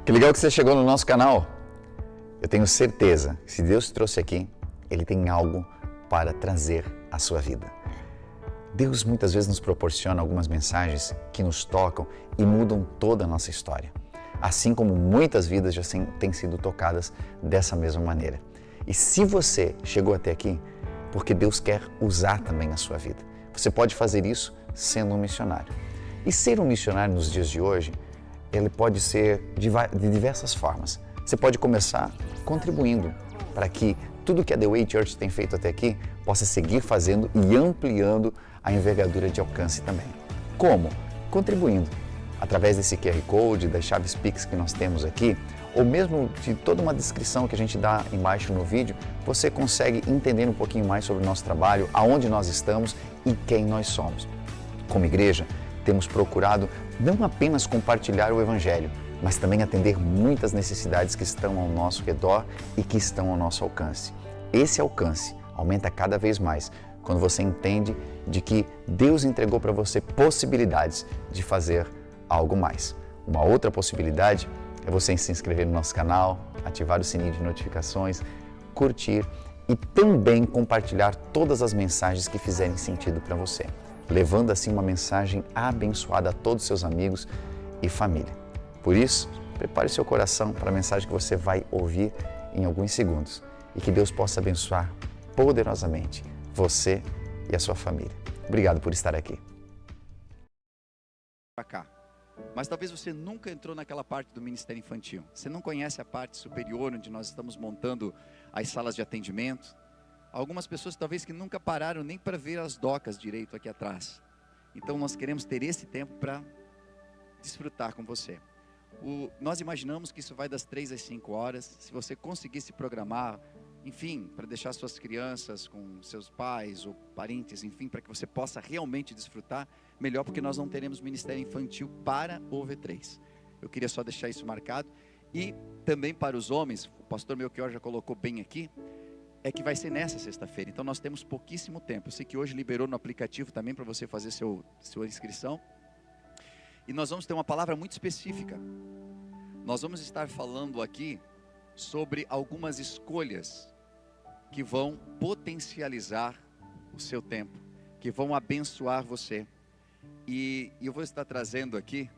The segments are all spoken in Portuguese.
Que legal que você chegou no nosso canal. Eu tenho certeza que se Deus te trouxe aqui, Ele tem algo para trazer à sua vida. Deus muitas vezes nos proporciona algumas mensagens que nos tocam e mudam toda a nossa história. Assim como muitas vidas já têm sido tocadas dessa mesma maneira. E se você chegou até aqui, porque Deus quer usar também a sua vida. Você pode fazer isso sendo um missionário. E ser um missionário nos dias de hoje, ele pode ser de diversas formas. Você pode começar contribuindo para que tudo que a The Way Church tem feito até aqui possa seguir fazendo e ampliando a envergadura de alcance também. Como? Contribuindo. Através desse QR Code, das chaves Pix que nós temos aqui, ou mesmo de toda uma descrição que a gente dá embaixo no vídeo, você consegue entender um pouquinho mais sobre o nosso trabalho, aonde nós estamos e quem nós somos. Como igreja, temos procurado não apenas compartilhar o Evangelho, mas também atender muitas necessidades que estão ao nosso redor e que estão ao nosso alcance. Esse alcance aumenta cada vez mais quando você entende de que Deus entregou para você possibilidades de fazer algo mais. Uma outra possibilidade é você se inscrever no nosso canal, ativar o sininho de notificações, curtir e também compartilhar todas as mensagens que fizerem sentido para você, levando assim uma mensagem abençoada a todos os seus amigos e família. Por isso, prepare seu coração para a mensagem que você vai ouvir em alguns segundos e que Deus possa abençoar poderosamente você e a sua família. Obrigado por estar aqui. Mas talvez você nunca entrou naquela parte do Ministério Infantil. Você não conhece a parte superior, onde nós estamos montando as salas de atendimento. Algumas pessoas talvez que nunca pararam nem para ver as docas direito aqui atrás. Então nós queremos ter esse tempo para desfrutar com você. Nós imaginamos que isso vai das 3 às 5 horas. Se você conseguir se programar, enfim, para deixar suas crianças com seus pais ou parentes, enfim, para que você possa realmente desfrutar, melhor, porque nós não teremos Ministério Infantil para o V3. Eu queria só deixar isso marcado. E também para os homens, o pastor Melchior já colocou bem aqui, é que vai ser nessa sexta-feira. Então nós temos pouquíssimo tempo. Eu sei que hoje liberou no aplicativo também para você fazer sua inscrição. E nós vamos ter uma palavra muito específica. Nós vamos estar falando aqui sobre algumas escolhas que vão potencializar o seu tempo, que vão abençoar você. E eu vou estar trazendo aqui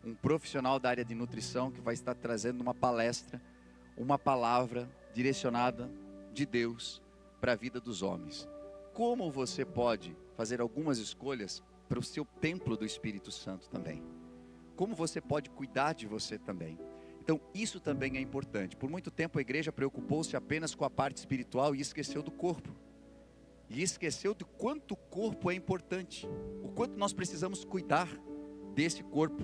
um profissional da área de nutrição que vai estar trazendo uma palestra, uma palavra direcionada de Deus para a vida dos homens. Como você pode fazer algumas escolhas para o seu templo do Espírito Santo também. Como você pode cuidar de você também. Então isso também é importante. Por muito tempo a igreja preocupou-se apenas com a parte espiritual e esqueceu do corpo. E esqueceu do quanto o corpo é importante. O quanto nós precisamos cuidar desse corpo.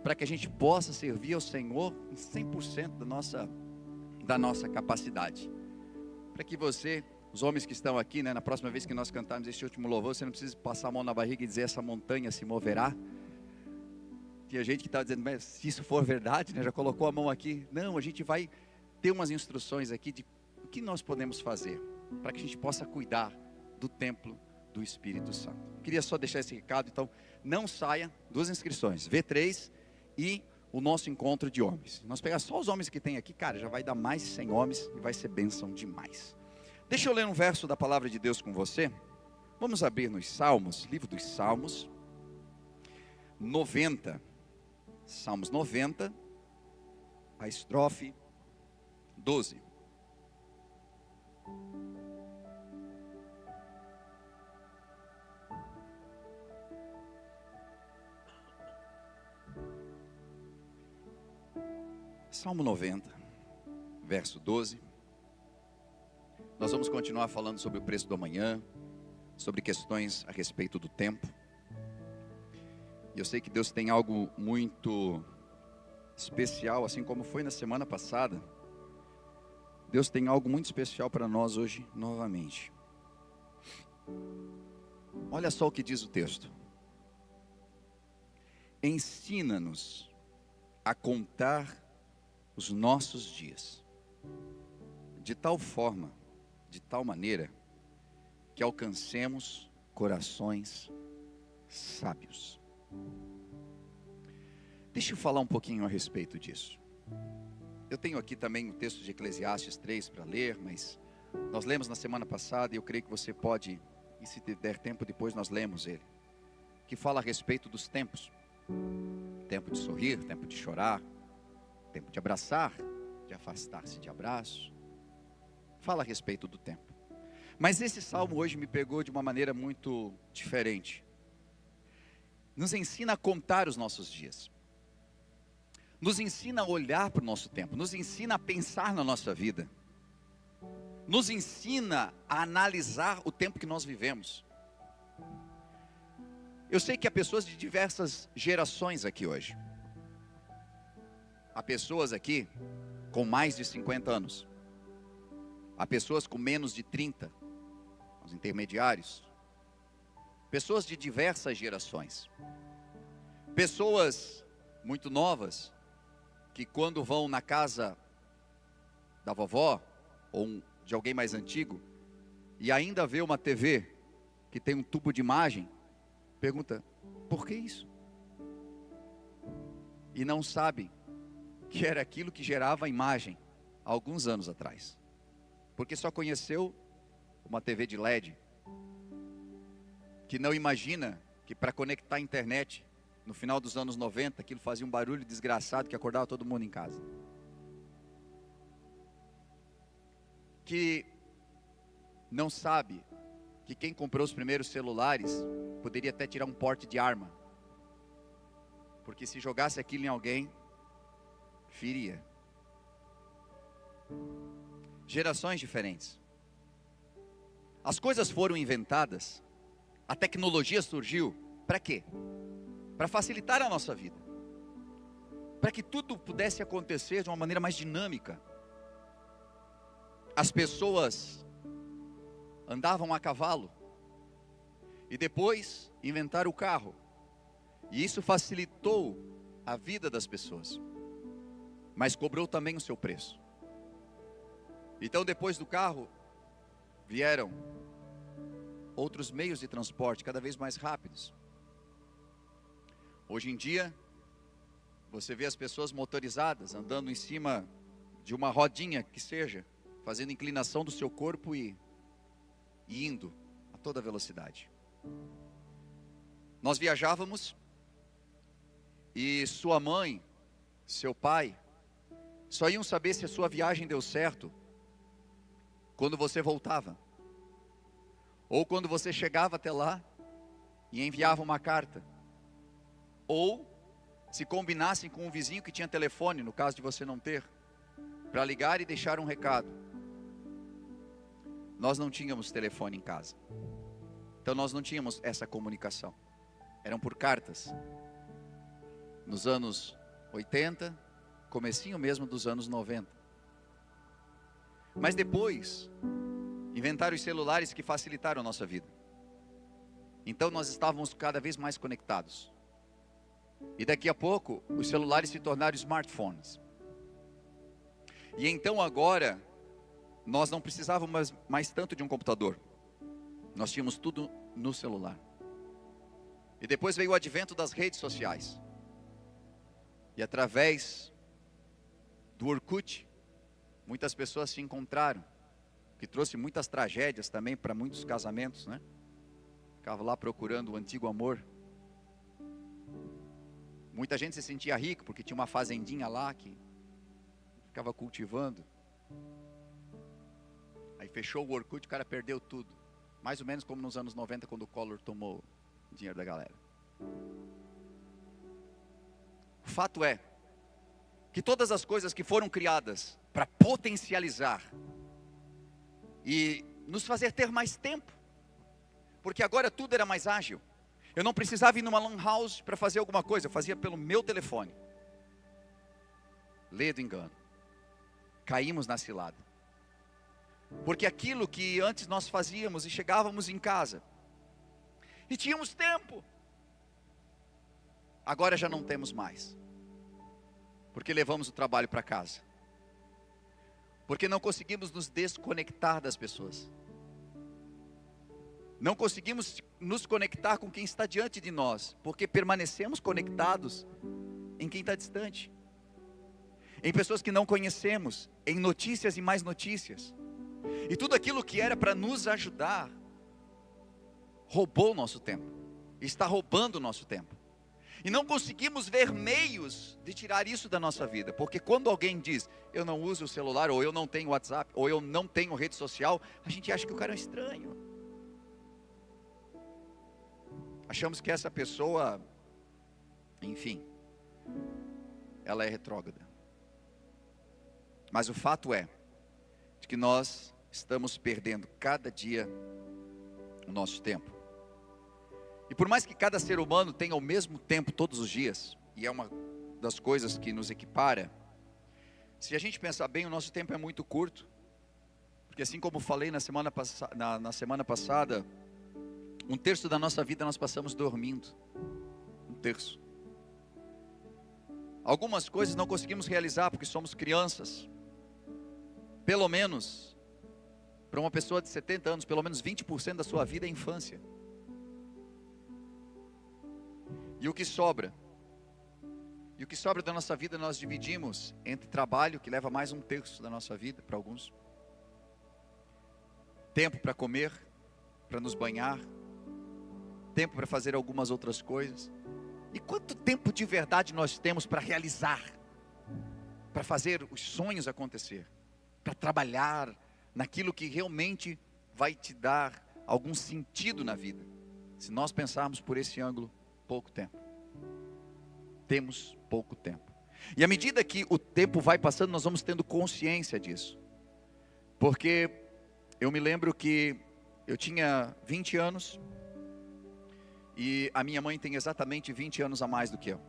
Para que a gente possa servir ao Senhor em 100% da nossa capacidade. Para que você, os homens que estão aqui, né, na próxima vez que nós cantarmos este último louvor, você não precisa passar a mão na barriga e dizer essa montanha se moverá. Tinha gente que estava dizendo, mas se isso for verdade, né, já colocou a mão aqui. Não, a gente vai ter umas instruções aqui de o que nós podemos fazer para que a gente possa cuidar do templo do Espírito Santo. Queria só deixar esse recado, então não saia, 2 inscrições, V3 e o nosso encontro de homens. Nós pegar só os homens que tem aqui, cara, já vai dar mais de 100 homens e vai ser bênção demais. Deixa eu ler um verso da palavra de Deus com você. Vamos abrir nos Salmos, livro dos Salmos, 90. Salmos 90, a estrofe 12. Salmo 90, verso 12. Nós vamos continuar falando sobre o preço do amanhã, sobre questões a respeito do tempo. E eu sei que Deus tem algo muito especial, assim como foi na semana passada. Deus tem algo muito especial para nós hoje novamente. Olha só o que diz o texto. Ensina-nos a contar os nossos dias, de tal forma, de tal maneira, que alcancemos corações sábios. Deixa eu falar um pouquinho a respeito disso. Eu tenho aqui também o texto de Eclesiastes 3 para ler, mas nós lemos na semana passada e eu creio que você pode, e se der tempo depois nós lemos ele, que fala a respeito dos tempos. Tempo de sorrir, tempo de chorar, tempo de abraçar, de afastar-se de abraço. Fala a respeito do tempo. Mas esse salmo hoje me pegou de uma maneira muito diferente. Nos ensina a contar os nossos dias. Nos ensina a olhar para o nosso tempo. Nos ensina a pensar na nossa vida. Nos ensina a analisar o tempo que nós vivemos. Eu sei que há pessoas de diversas gerações aqui hoje. Há pessoas aqui com mais de 50 anos. Há pessoas com menos de 30, os intermediários. Pessoas de diversas gerações. Pessoas muito novas, que quando vão na casa da vovó, ou de alguém mais antigo, e ainda vê uma TV, que tem um tubo de imagem, pergunta, por que isso? E não sabe que era aquilo que gerava a imagem, há alguns anos atrás. Porque só conheceu uma TV de LED, que não imagina que para conectar a internet, no final dos anos 90, aquilo fazia um barulho desgraçado que acordava todo mundo em casa. Que não sabe que quem comprou os primeiros celulares poderia até tirar um porte de arma. Porque se jogasse aquilo em alguém, feria. Gerações diferentes. As coisas foram inventadas, a tecnologia surgiu, para quê? Para facilitar a nossa vida. Para que tudo pudesse acontecer de uma maneira mais dinâmica. As pessoas andavam a cavalo. E depois inventaram o carro. E isso facilitou a vida das pessoas. Mas cobrou também o seu preço. Então depois do carro, vieram outros meios de transporte cada vez mais rápidos. Hoje em dia, você vê as pessoas motorizadas andando em cima de uma rodinha que seja, fazendo inclinação do seu corpo e indo a toda velocidade. Nós viajávamos e sua mãe, seu pai, só iam saber se a sua viagem deu certo quando você voltava. Ou quando você chegava até lá e enviava uma carta. Ou se combinassem com um vizinho que tinha telefone, no caso de você não ter, para ligar e deixar um recado. Nós não tínhamos telefone em casa. Então nós não tínhamos essa comunicação. Eram por cartas. Nos anos 80, comecinho mesmo dos anos 90. Mas depois, inventaram os celulares que facilitaram a nossa vida. Então nós estávamos cada vez mais conectados. E daqui a pouco, os celulares se tornaram smartphones. E então agora, nós não precisávamos mais tanto de um computador. Nós tínhamos tudo no celular. E depois veio o advento das redes sociais. E através do Orkut, muitas pessoas se encontraram. Que trouxe muitas tragédias também para muitos casamentos, né? Ficava lá procurando o antigo amor. Muita gente se sentia rico porque tinha uma fazendinha lá que ficava cultivando. Aí fechou o Orkut, o cara perdeu tudo. Mais ou menos como nos anos 90, quando o Collor tomou o dinheiro da galera. O fato é que todas as coisas que foram criadas para potencializar e nos fazer ter mais tempo, porque agora tudo era mais ágil. Eu não precisava ir numa lan house para fazer alguma coisa, eu fazia pelo meu telefone. Lê do engano. Caímos na cilada. Porque aquilo que antes nós fazíamos e chegávamos em casa e tínhamos tempo, agora já não temos mais. Porque levamos o trabalho para casa. Porque não conseguimos nos desconectar das pessoas. Não conseguimos nos conectar com quem está diante de nós, porque permanecemos conectados em quem está distante. em pessoas que não conhecemos, em notícias e mais notícias. E tudo aquilo que era para nos ajudar, roubou o nosso tempo, está roubando o nosso tempo. E não conseguimos ver meios de tirar isso da nossa vida, porque quando alguém diz, eu não uso o celular, ou eu não tenho WhatsApp, ou eu não tenho rede social, a gente acha que o cara é um estranho. Achamos que essa pessoa, enfim, ela é retrógrada. Mas o fato é, de que nós estamos perdendo cada dia o nosso tempo. E por mais que cada ser humano tenha o mesmo tempo todos os dias, e é uma das coisas que nos equipara, se a gente pensar bem, o nosso tempo é muito curto. Porque assim como falei na semana passada, 1/3 da nossa vida nós passamos dormindo. 1/3. Algumas coisas não conseguimos realizar porque somos crianças. Pelo menos, para uma pessoa de 70 anos, pelo menos 20% da sua vida é infância. E o que sobra? E o que sobra da nossa vida nós dividimos entre trabalho, que leva mais 1/3 da nossa vida para alguns. Tempo para comer, para nos banhar. Tempo para fazer algumas outras coisas. E quanto tempo de verdade nós temos para realizar? Para fazer os sonhos acontecer? Para trabalhar naquilo que realmente vai te dar algum sentido na vida? Se nós pensarmos por esse ângulo, pouco tempo. Temos pouco tempo. E à medida que o tempo vai passando, nós vamos tendo consciência disso. Porque eu me lembro que eu tinha 20 anos e a minha mãe tem exatamente 20 anos a mais do que eu.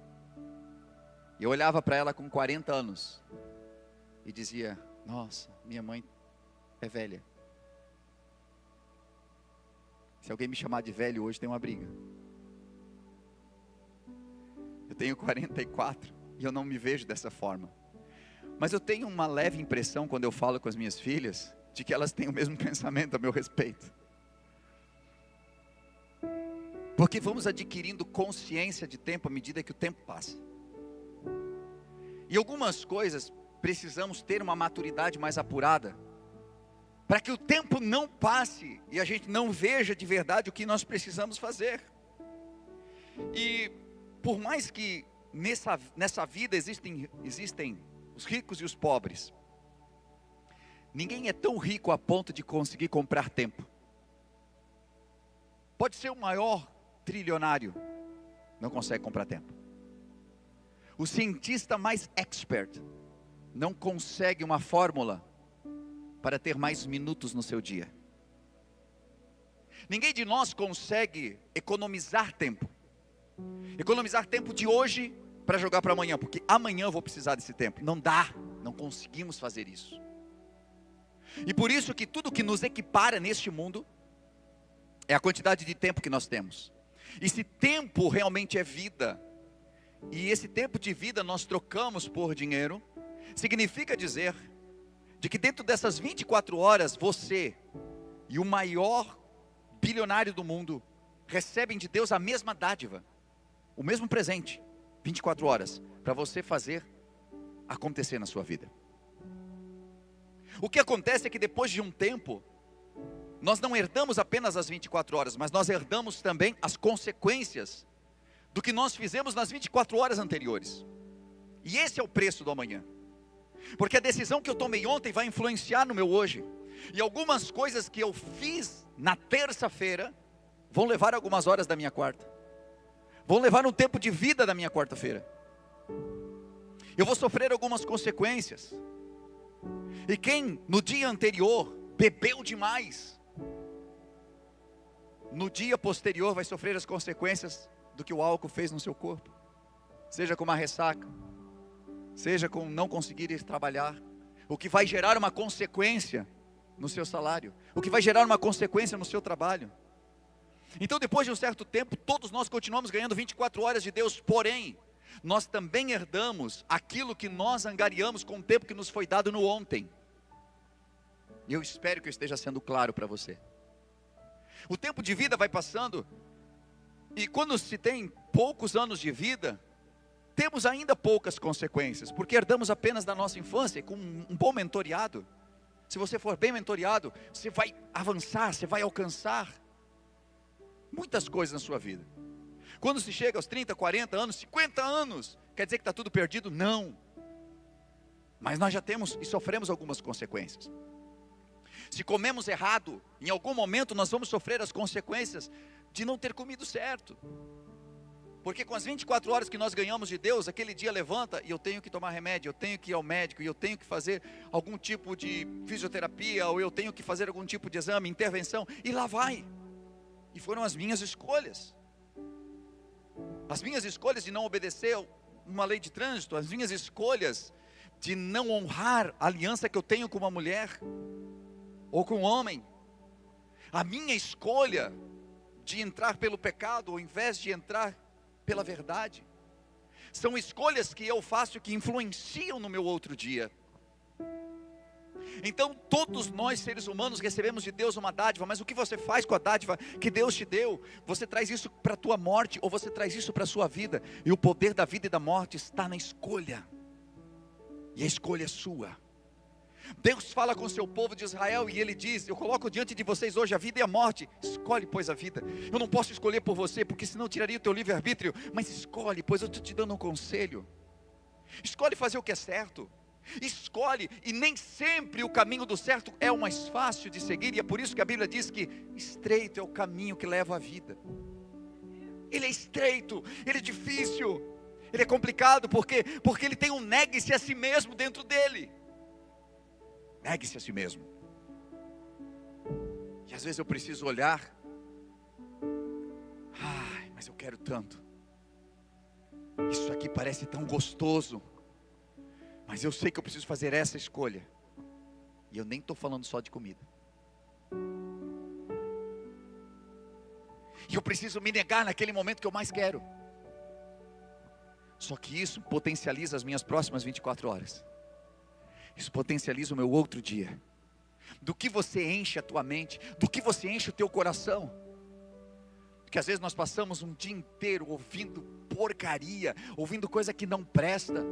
E eu olhava para ela com 40 anos e dizia, nossa, minha mãe é velha. Se alguém me chamar de velho hoje, tem uma briga. Eu tenho 44 e eu não me vejo dessa forma. Mas eu tenho uma leve impressão quando eu falo com as minhas filhas, de que elas têm o mesmo pensamento a meu respeito. Porque vamos adquirindo consciência de tempo à medida que o tempo passa. E algumas coisas precisamos ter uma maturidade mais apurada, para que o tempo não passe e a gente não veja de verdade o que nós precisamos fazer. E por mais que nessa vida existem os ricos e os pobres, ninguém é tão rico a ponto de conseguir comprar tempo. Pode ser o maior trilionário, não consegue comprar tempo. O cientista mais expert não consegue uma fórmula para ter mais minutos no seu dia. Ninguém de nós consegue economizar tempo. Economizar tempo de hoje para jogar para amanhã, porque amanhã eu vou precisar desse tempo. Não dá, não conseguimos fazer isso. E por isso que tudo que nos equipara neste mundo é a quantidade de tempo que nós temos. E se tempo realmente é vida, e esse tempo de vida nós trocamos por dinheiro, significa dizer de que dentro dessas 24 horas, você e o maior bilionário do mundo recebem de Deus a mesma dádiva, o mesmo presente, 24 horas, para você fazer acontecer na sua vida. O que acontece é que depois de um tempo, nós não herdamos apenas as 24 horas, mas nós herdamos também as consequências do que nós fizemos nas 24 horas anteriores. E esse é o preço do amanhã. Porque a decisão que eu tomei ontem vai influenciar no meu hoje. E algumas coisas que eu fiz na terça-feira vão levar algumas horas da minha quarta. Vão levar um tempo de vida da minha quarta-feira. Eu vou sofrer algumas consequências. E quem no dia anterior bebeu demais, no dia posterior vai sofrer as consequências do que o álcool fez no seu corpo. Seja com uma ressaca, seja com não conseguir ir trabalhar, o que vai gerar uma consequência no seu salário, o que vai gerar uma consequência no seu trabalho. Então depois de um certo tempo, todos nós continuamos ganhando 24 horas de Deus, porém, nós também herdamos aquilo que nós angariamos com o tempo que nos foi dado no ontem. E eu espero que eu esteja sendo claro para você. O tempo de vida vai passando, e quando se tem poucos anos de vida, temos ainda poucas consequências, porque herdamos apenas da nossa infância, com um bom mentoreado. Se você for bem mentoreado, você vai avançar, você vai alcançar muitas coisas na sua vida. Quando se chega aos 30, 40 anos, 50 anos, quer dizer que está tudo perdido? Não. Mas nós já temos e sofremos algumas consequências. Se comemos errado, em algum momento nós vamos sofrer as consequências de não ter comido certo. Porque com as 24 horas que nós ganhamos de Deus, aquele dia levanta e eu tenho que tomar remédio, eu tenho que ir ao médico, e eu tenho que fazer algum tipo de fisioterapia, ou eu tenho que fazer algum tipo de exame, intervenção, e lá vai. E foram as minhas escolhas. As minhas escolhas de não obedecer uma lei de trânsito, as minhas escolhas de não honrar a aliança que eu tenho com uma mulher, ou com um homem. A minha escolha de entrar pelo pecado, ao invés de entrar pela verdade. São escolhas que eu faço que influenciam no meu outro dia. Então todos nós seres humanos recebemos de Deus uma dádiva, mas o que você faz com a dádiva que Deus te deu? Você traz isso para a tua morte, ou você traz isso para a sua vida? E o poder da vida e da morte está na escolha, e a escolha é sua. Deus fala com o seu povo de Israel e Ele diz: eu coloco diante de vocês hoje a vida e a morte, escolhe pois a vida. Eu não posso escolher por você, porque senão tiraria o teu livre-arbítrio, mas escolhe, pois eu estou te dando um conselho. Escolhe fazer o que é certo, escolhe, e nem sempre o caminho do certo é o mais fácil de seguir, e é por isso que a Bíblia diz que estreito é o caminho que leva à vida. Ele é estreito, ele é difícil, ele é complicado, porque ele tem um negue-se a si mesmo dentro dele. Negue-se a si mesmo. E às vezes eu preciso olhar, mas eu quero tanto, isso aqui parece tão gostoso, mas eu sei que eu preciso fazer essa escolha. E eu nem estou falando só de comida. E eu preciso me negar naquele momento que eu mais quero. Só que isso potencializa as minhas próximas 24 horas. Isso potencializa o meu outro dia. Do que você enche a tua mente, do que você enche o teu coração. Porque às vezes nós passamos um dia inteiro ouvindo porcaria, ouvindo coisa que não presta.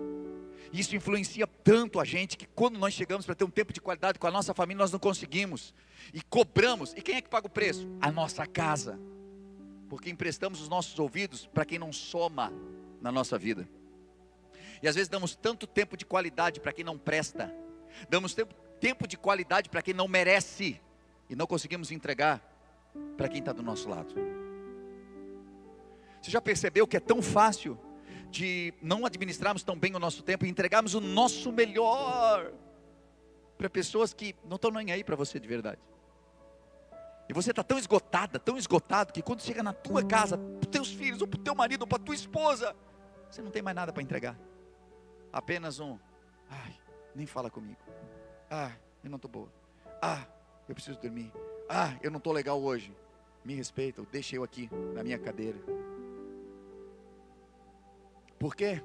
Isso influencia tanto a gente, que quando nós chegamos para ter um tempo de qualidade com a nossa família, nós não conseguimos. E cobramos. E quem é que paga o preço? A nossa casa. Porque emprestamos os nossos ouvidos para quem não soma na nossa vida. E às vezes damos tanto tempo de qualidade para quem não presta. Damos tempo de qualidade para quem não merece. E não conseguimos entregar para quem está do nosso lado. Você já percebeu que é tão fácil de não administrarmos tão bem o nosso tempo e entregarmos o nosso melhor para pessoas que não estão nem aí para você de verdade? E você está tão esgotada, tão esgotado, que quando chega na tua casa, para os teus filhos, ou para o teu marido, ou para a tua esposa, você não tem mais nada para entregar. Apenas nem fala comigo. Eu não estou boa. Eu preciso dormir. Eu não estou legal hoje. Me respeita, deixa eu aqui na minha cadeira. Por quê?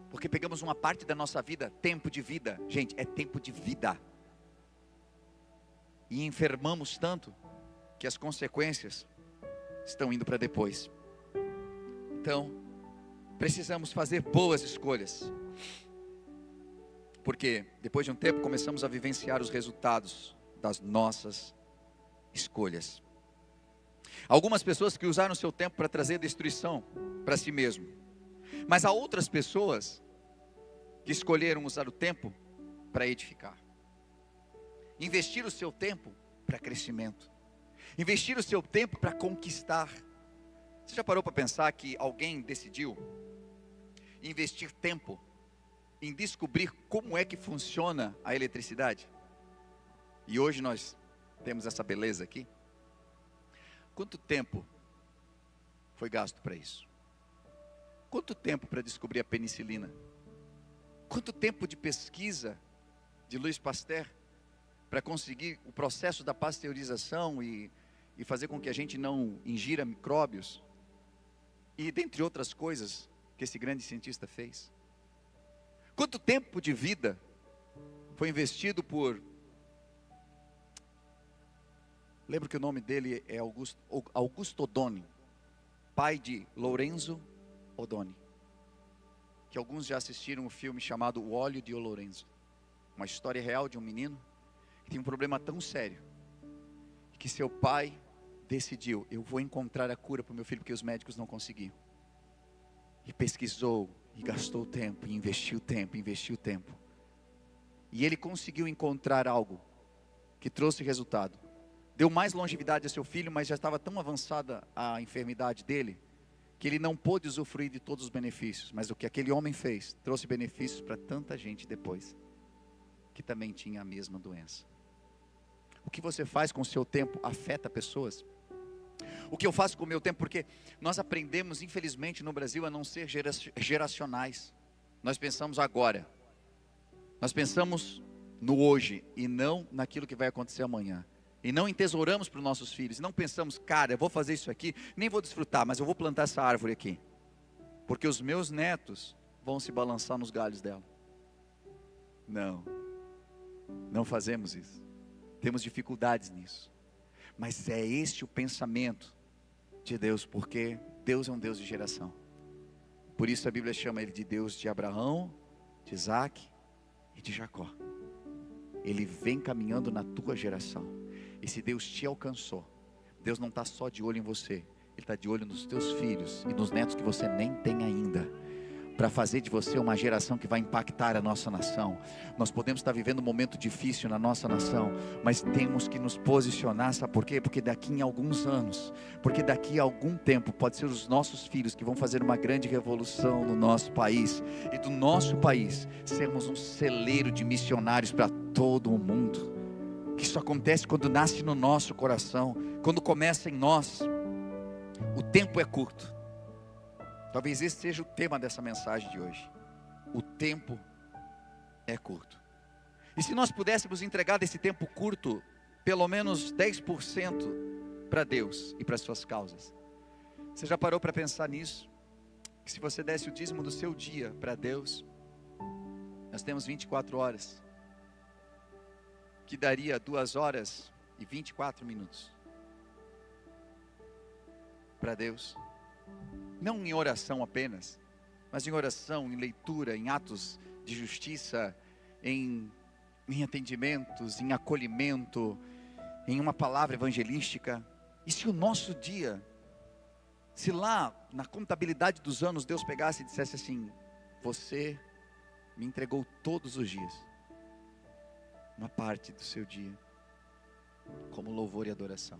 Porque pegamos uma parte da nossa vida, tempo de vida. Gente, é tempo de vida. E enfermamos tanto que as consequências estão indo para depois. Então, precisamos fazer boas escolhas. Porque depois de um tempo começamos a vivenciar os resultados das nossas escolhas. Algumas pessoas que usaram seu tempo para trazer destruição para si mesmo. Mas há outras pessoas que escolheram usar o tempo para edificar. Investir o seu tempo para crescimento. Investir o seu tempo para conquistar. Você já parou para pensar que alguém decidiu investir tempo em descobrir como é que funciona a eletricidade? E hoje nós temos essa beleza aqui. Quanto tempo foi gasto para isso? Quanto tempo para descobrir a penicilina? Quanto tempo de pesquisa de Louis Pasteur para conseguir o processo da pasteurização e fazer com que a gente não ingira micróbios? E dentre outras coisas que esse grande cientista fez. Quanto tempo de vida foi investido por... Lembro que o nome dele é Augusto Odoni, pai de Lorenzo Odoni. que alguns já assistiram o filme chamado O Óleo de Lorenzo. Uma história real de um menino que tem um problema tão sério, que seu pai decidiu, eu vou encontrar a cura para o meu filho, porque os médicos não conseguiam. E pesquisou, e gastou tempo, e investiu tempo, E ele conseguiu encontrar algo que trouxe resultado. Deu mais longevidade a seu filho, mas já estava tão avançada a enfermidade dele, que ele não pôde usufruir de todos os benefícios. Mas o que aquele homem fez, trouxe benefícios para tanta gente depois, que também tinha a mesma doença. O que você faz com o seu tempo afeta pessoas. O que eu faço com o meu tempo, porque nós aprendemos, infelizmente, no Brasil, a não ser geracionais. Nós pensamos agora. Nós pensamos no hoje e não naquilo que vai acontecer amanhã. E não entesouramos para os nossos filhos. E não pensamos, cara, eu vou fazer isso aqui, nem vou desfrutar, mas eu vou plantar essa árvore aqui. Porque os meus netos vão se balançar nos galhos dela. Não fazemos isso. Temos dificuldades nisso. Mas é este o pensamento de Deus, porque Deus é um Deus de geração. Por isso a Bíblia chama Ele de Deus de Abraão, de Isaac e de Jacó. Ele vem caminhando na tua geração. E se Deus te alcançou, Deus não está só de olho em você, Ele está de olho nos teus filhos e nos netos que você nem tem ainda, para fazer de você uma geração que vai impactar a nossa nação. Nós podemos estar vivendo um momento difícil na nossa nação, mas temos que nos posicionar, sabe por quê? Porque daqui a alguns anos, porque daqui a algum tempo, pode ser os nossos filhos que vão fazer uma grande revolução no nosso país, e do nosso país, sermos um celeiro de missionários para todo o mundo. Que isso acontece quando nasce no nosso coração, quando começa em nós. O tempo é curto. Talvez esse seja o tema dessa mensagem de hoje. O tempo é curto. E se nós pudéssemos entregar desse tempo curto, pelo menos 10% para Deus e para as suas causas. Você já parou para pensar nisso? Que se você desse o dízimo do seu dia para Deus, nós temos 24 horas. Que daria 2 horas e 24 minutos. Para Deus. Não em oração apenas, mas em oração, em leitura, em atos de justiça, em atendimentos, em acolhimento, em uma palavra evangelística. E se o nosso dia, se lá na contabilidade dos anos Deus pegasse e dissesse assim: você me entregou todos os dias uma parte do seu dia como louvor e adoração.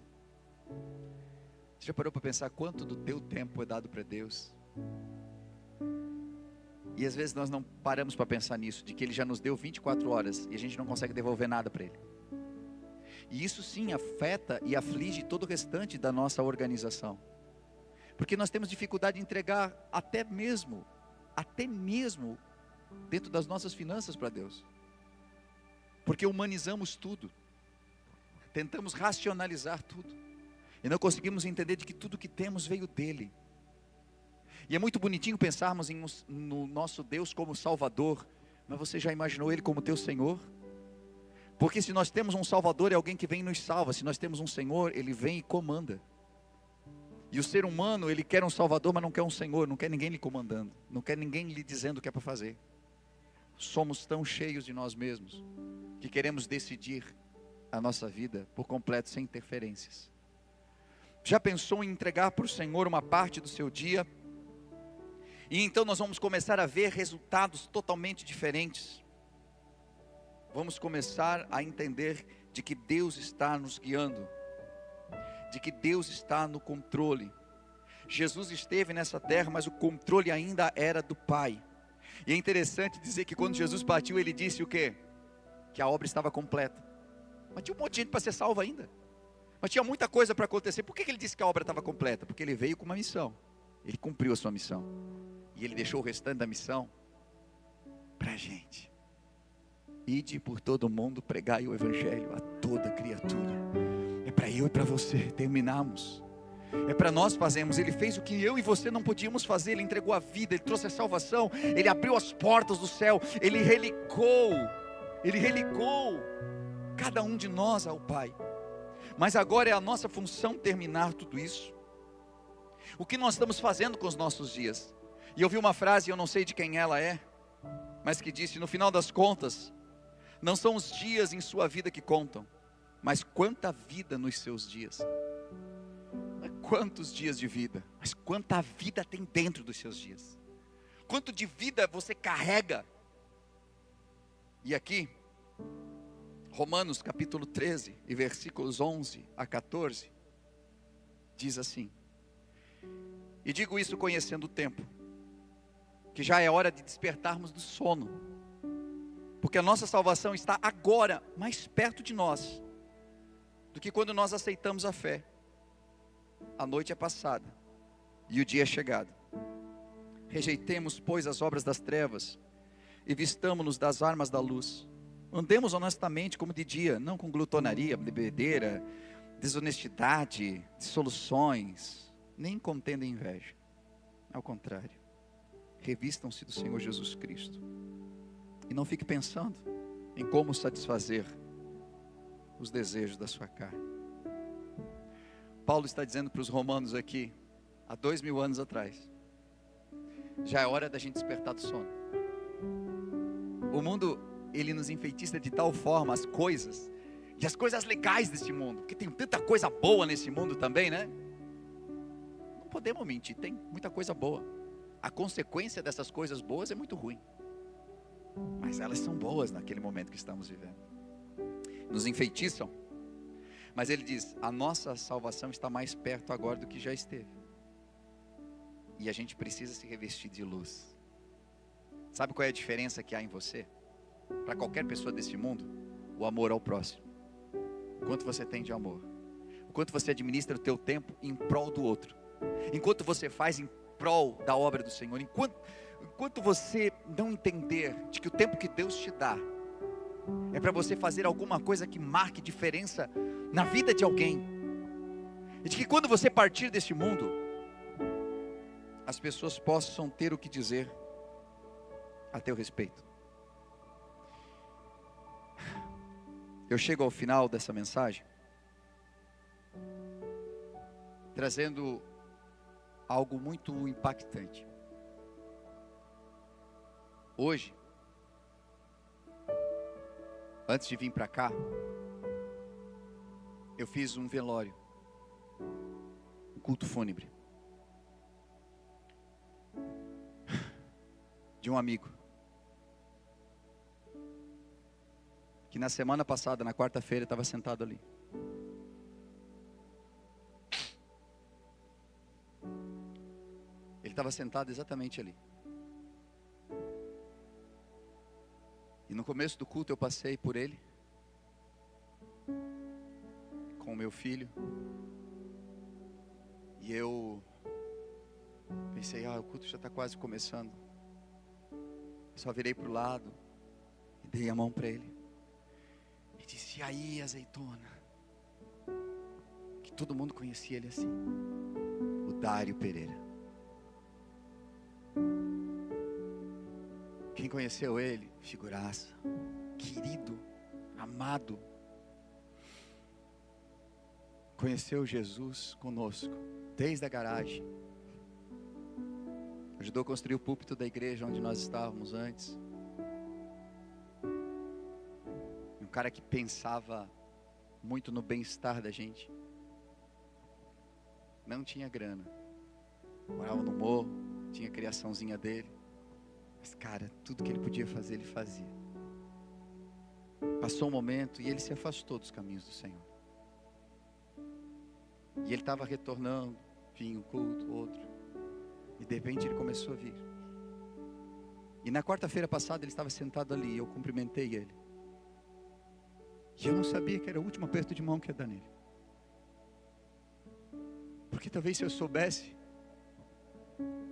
Você já parou para pensar quanto do teu tempo é dado para Deus? E às vezes nós não paramos para pensar nisso, de que Ele já nos deu 24 horas e a gente não consegue devolver nada para Ele. E isso sim afeta e aflige todo o restante da nossa organização. Porque nós temos dificuldade de entregar até mesmo dentro das nossas finanças para Deus. Porque humanizamos tudo. Tentamos racionalizar tudo. E não conseguimos entender de que tudo que temos veio dEle. E é muito bonitinho pensarmos no nosso Deus como Salvador. Mas você já imaginou Ele como teu Senhor? Porque se nós temos um Salvador, é alguém que vem e nos salva. Se nós temos um Senhor, Ele vem e comanda. E o ser humano, ele quer um Salvador, mas não quer um Senhor. Não quer ninguém lhe comandando. Não quer ninguém lhe dizendo o que é para fazer. Somos tão cheios de nós mesmos, que queremos decidir a nossa vida por completo, sem interferências. Já pensou em entregar para o Senhor uma parte do seu dia? E então nós vamos começar a ver resultados totalmente diferentes. Vamos começar a entender de que Deus está nos guiando, de que Deus está no controle. Jesus esteve nessa terra, mas o controle ainda era do Pai. E é interessante dizer que quando Jesus partiu, Ele disse o quê? Que a obra estava completa. Mas tinha um monte de gente para ser salva ainda. Mas tinha muita coisa para acontecer. Por que Ele disse que a obra estava completa? Porque Ele veio com uma missão. Ele cumpriu a sua missão. E Ele deixou o restante da missão para a gente. Ide por todo o mundo, pregai o Evangelho a toda criatura. É para eu e para você. Terminamos. É para nós fazermos. Ele fez o que eu e você não podíamos fazer. Ele entregou a vida, Ele trouxe a salvação, Ele abriu as portas do céu, Ele relicou cada um de nós ao Pai. Mas agora é a nossa função terminar tudo isso. O que nós estamos fazendo com os nossos dias? E eu vi uma frase, eu não sei de quem ela é, mas que disse: no final das contas, não são os dias em sua vida que contam, mas quanta vida nos seus dias. Não é quantos dias de vida, mas quanta vida tem dentro dos seus dias. Quanto de vida você carrega. E aqui, Romanos capítulo 13, e versículos 11 a 14, diz assim: e digo isso conhecendo o tempo, que já é hora de despertarmos do sono, porque a nossa salvação está agora mais perto de nós, do que quando nós aceitamos a fé. A noite é passada, e o dia é chegado. Rejeitemos, pois, as obras das trevas, e vistamo-nos das armas da luz. Andemos honestamente como de dia, não com glutonaria, bebedeira, desonestidade, dissoluções, nem contenda e inveja. Ao contrário, revistam-se do Senhor Jesus Cristo, e não fique pensando em como satisfazer os desejos da sua carne. Paulo está dizendo para os romanos aqui, há 2000 anos atrás: já é hora da gente despertar do sono. O mundo, ele nos enfeitiça de tal forma as coisas, e as coisas legais desse mundo, porque tem tanta coisa boa nesse mundo também, né? Não podemos mentir, tem muita coisa boa. A consequência dessas coisas boas é muito ruim, mas elas são boas naquele momento que estamos vivendo. Nos enfeitiçam, mas ele diz: a nossa salvação está mais perto agora do que já esteve, e a gente precisa se revestir de luz. Sabe qual é a diferença que há em você? Para qualquer pessoa desse mundo, o amor ao próximo. O quanto você tem de amor, o quanto você administra o teu tempo em prol do outro, enquanto você faz em prol da obra do Senhor, enquanto você não entender de que o tempo que Deus te dá é para você fazer alguma coisa que marque diferença na vida de alguém, e de que quando você partir deste mundo, as pessoas possam ter o que dizer a teu respeito. Eu chego ao final dessa mensagem trazendo algo muito impactante. Hoje, antes de vir para cá, eu fiz um velório, um culto fúnebre de um amigo, que na semana passada, na quarta-feira, estava sentado ali. Ele estava sentado exatamente ali. E no começo do culto eu passei por ele, com o meu filho, e eu pensei: o culto já está quase começando. Só virei para o lado e dei a mão para ele e disse: e aí, azeitona? Que todo mundo conhecia ele assim, o Dário Pereira. Quem conheceu ele? Figuraça, querido, amado. Conheceu Jesus conosco, desde a garagem. Ajudou a construir o púlpito da igreja onde nós estávamos antes. Um cara que pensava muito no bem-estar da gente. Não tinha grana, morava no morro, tinha a criaçãozinha dele. Mas cara, tudo que ele podia fazer, ele fazia. Passou um momento e ele se afastou dos caminhos do Senhor. E ele estava retornando, vinha um culto, outro. E de repente ele começou a vir. E na quarta-feira passada ele estava sentado ali e eu cumprimentei ele. E eu não sabia que era o último aperto de mão que ia dar nele. Porque talvez se eu soubesse,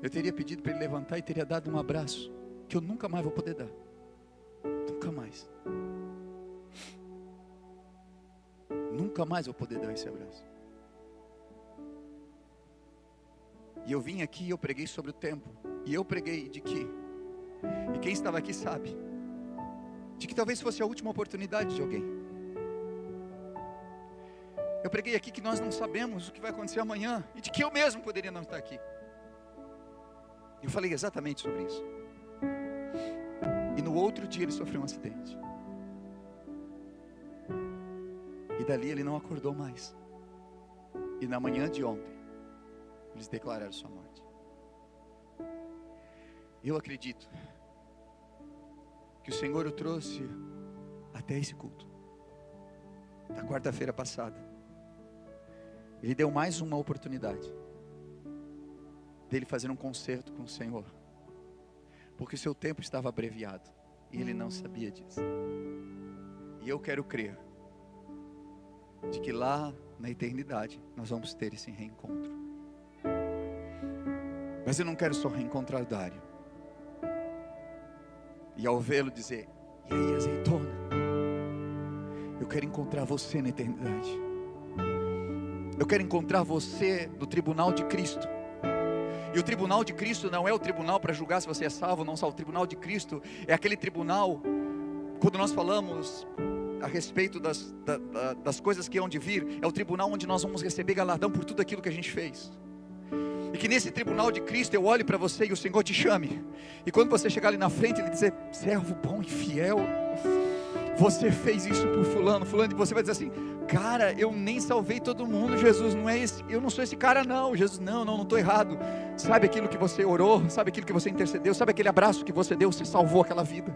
eu teria pedido para ele levantar e teria dado um abraço que eu nunca mais vou poder dar. Nunca mais. Nunca mais vou poder dar esse abraço. E eu vim aqui e eu preguei sobre o tempo. E eu preguei de que, e quem estava aqui sabe, de que talvez fosse a última oportunidade de alguém. Eu preguei aqui que nós não sabemos o que vai acontecer amanhã, e de que eu mesmo poderia não estar aqui. Eu falei exatamente sobre isso. E no outro dia ele sofreu um acidente. E dali ele não acordou mais. E na manhã de ontem, eles declararam sua morte. Eu acredito que o Senhor o trouxe até esse culto. Da quarta-feira passada. Ele deu mais uma oportunidade dele fazer um concerto com o Senhor. Porque o seu tempo estava abreviado. E ele não sabia disso. E eu quero crer de que lá na eternidade nós vamos ter esse reencontro. Mas eu não quero só reencontrar o Dário. E ao vê-lo dizer: e aí, azeitona? Eu quero encontrar você na eternidade. Eu quero encontrar você no tribunal de Cristo. E o tribunal de Cristo não é o tribunal para julgar se você é salvo ou não salvo. O tribunal de Cristo é aquele tribunal, quando nós falamos a respeito das coisas que hão de vir, é o tribunal onde nós vamos receber galardão por tudo aquilo que a gente fez. E que nesse tribunal de Cristo eu olhe para você e o Senhor te chame. E quando você chegar ali na frente, Ele dizer: servo bom e fiel, você fez isso por fulano, e você vai dizer assim: cara, eu nem salvei todo mundo, Jesus, não é esse, eu não sou esse cara não. Jesus: não estou errado. Sabe aquilo que você orou, sabe aquilo que você intercedeu, sabe aquele abraço que você deu, você salvou aquela vida.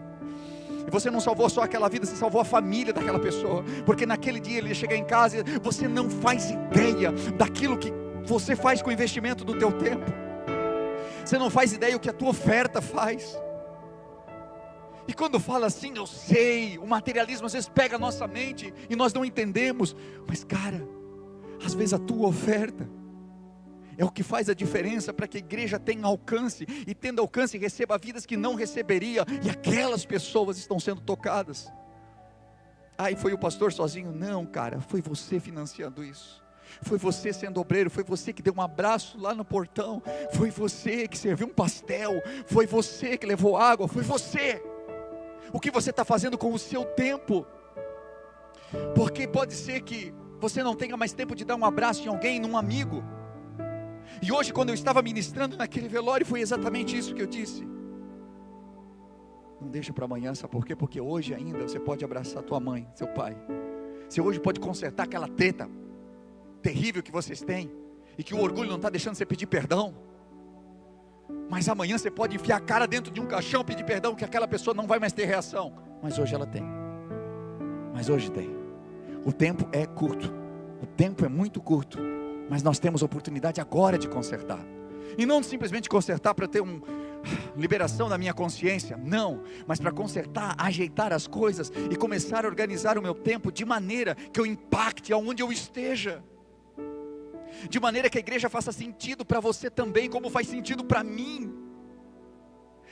E você não salvou só aquela vida, você salvou a família daquela pessoa. Porque naquele dia ele ia chegar em casa e você não faz ideia daquilo que você faz com o investimento do teu tempo. Você não faz ideia o que a tua oferta faz. E quando fala assim, eu sei, o materialismo às vezes pega a nossa mente e nós não entendemos. Mas cara, às vezes a tua oferta é o que faz a diferença para que a igreja tenha alcance. E tendo alcance, receba vidas que não receberia. E aquelas pessoas estão sendo tocadas. E foi o pastor sozinho? Não, cara, foi você financiando isso. Foi você sendo obreiro, foi você que deu um abraço lá no portão, foi você que serviu um pastel, foi você que levou água, foi você. O que você está fazendo com o seu tempo? Porque pode ser que você não tenha mais tempo de dar um abraço em alguém, num amigo. E hoje, quando eu estava ministrando naquele velório, foi exatamente isso que eu disse. Não deixa para amanhã, sabe por quê? Porque hoje ainda você pode abraçar tua mãe, seu pai. Você hoje pode consertar aquela treta terrível que vocês têm, e que o orgulho não está deixando você pedir perdão. Mas amanhã você pode enfiar a cara dentro de um caixão, pedir perdão, que aquela pessoa não vai mais ter reação. Mas hoje ela tem. Mas hoje tem. O tempo é curto. O tempo é muito curto. Mas nós temos a oportunidade agora de consertar. E não simplesmente consertar para ter uma liberação da minha consciência. Não. Mas para consertar, ajeitar as coisas e começar a organizar o meu tempo de maneira que eu impacte aonde eu esteja. De maneira que a igreja faça sentido para você também, como faz sentido para mim.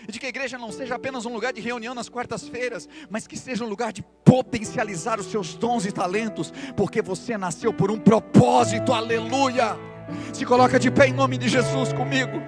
De que a igreja não seja apenas um lugar de reunião nas quartas-feiras, mas que seja um lugar de potencializar os seus dons e talentos, porque você nasceu por um propósito, aleluia. Se coloca de pé em nome de Jesus comigo.